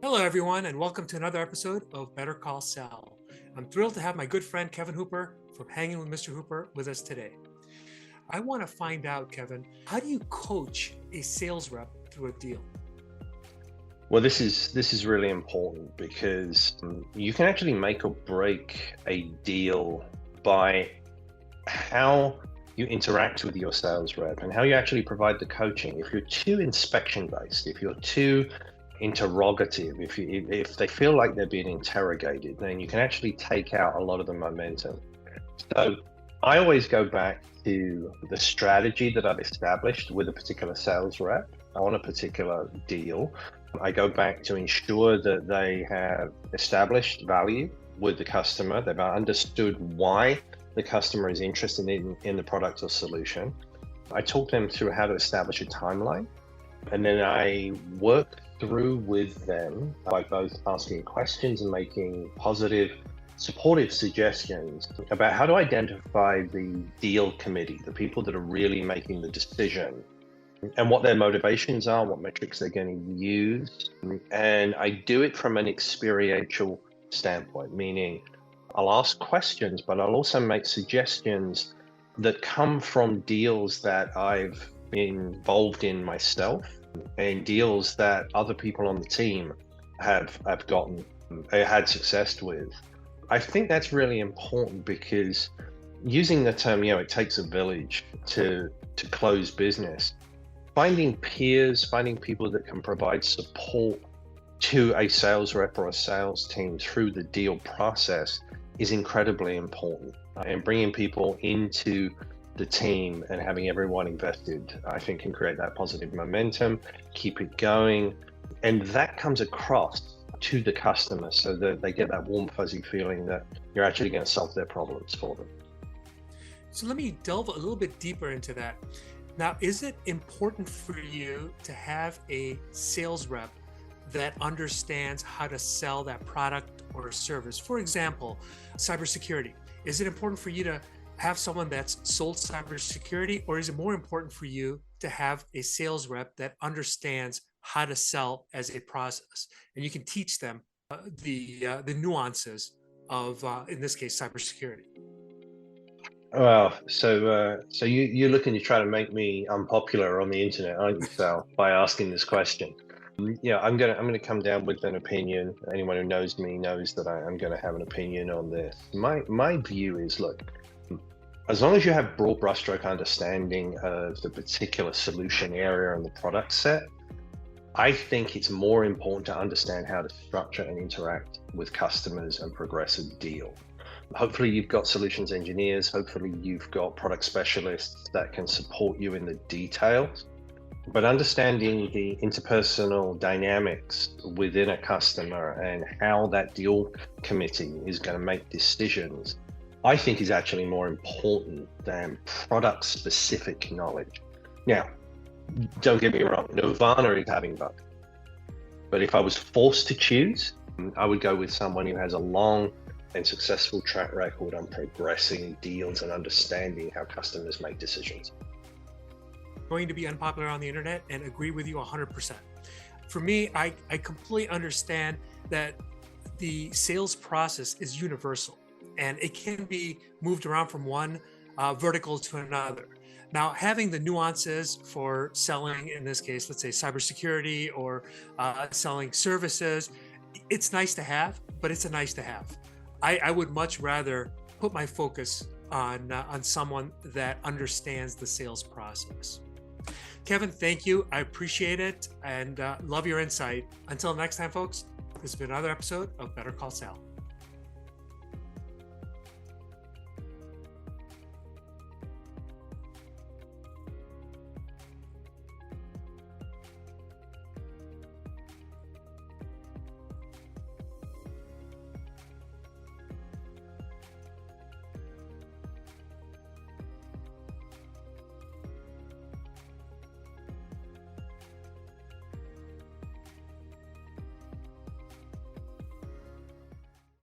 Hello, everyone, and welcome to another episode of Better Call Sal. I'm thrilled to have my good friend Kevin Hooper from Hanging with Mr. Hooper with us today. I want to find out, Kevin, how do you coach a sales rep through a deal? Well, this is really important because you can actually make or break a deal by how you interact with your sales rep and how you actually provide the coaching. If you're too inspection based, if you're too interrogative, if they feel like they're being interrogated, then you can actually take out a lot of the momentum. So I always go back to the strategy that I've established with a particular sales rep on a particular deal. I go back to ensure that they have established value with the customer. They've understood why the customer is interested in the product or solution. I talk them through how to establish a timeline, and then I work through with them by both asking questions and making positive, supportive suggestions about how to identify the deal committee, the people that are really making the decision, and what their motivations are, what metrics they're going to use. And I do it from an experiential standpoint, meaning I'll ask questions, but I'll also make suggestions that come from deals that I've been involved in myself and deals that other people on the team have had success with. I think that's really important because using the term, it takes a village to close business. Finding peers, finding people that can provide support to a sales rep or a sales team through the deal process is incredibly important. And bringing people into the team and having everyone invested, I think, can create that positive momentum, keep it going. And that comes across to the customer so that they get that warm, fuzzy feeling that you're actually going to solve their problems for them. So let me delve a little bit deeper into that. Now, is it important for you to have a sales rep that understands how to sell that product or service? For example, cybersecurity. Is it important for you to have someone that's sold cybersecurity, or is it more important for you to have a sales rep that understands how to sell as a process? And you can teach them the nuances of, in this case, cybersecurity. Well, so you're looking to try to make me unpopular on the internet, aren't you, Sal, by asking this question? Yeah, I'm gonna come down with an opinion. Anyone who knows me knows that I'm gonna have an opinion on this. My view is, look, as long as you have broad brushstroke understanding of the particular solution area and the product set, I think it's more important to understand how to structure and interact with customers and progress a deal. Hopefully you've got solutions engineers, hopefully you've got product specialists that can support you in the details. But understanding the interpersonal dynamics within a customer and how that deal committee is going to make decisions, I think is actually more important than product specific knowledge. Now, don't get me wrong, Nirvana is having both. But if I was forced to choose, I would go with someone who has a long and successful track record on progressing deals and understanding how customers make decisions. Going to be unpopular on the internet and agree with you 100%. For me, I completely understand that the sales process is universal and it can be moved around from one vertical to another. Now, having the nuances for selling, in this case, let's say cybersecurity or selling services, it's nice to have, but it's a nice to have. I would much rather put my focus on someone that understands the sales process. Kevin, thank you. I appreciate it and love your insight. Until next time, folks, this has been another episode of Better Call Sal.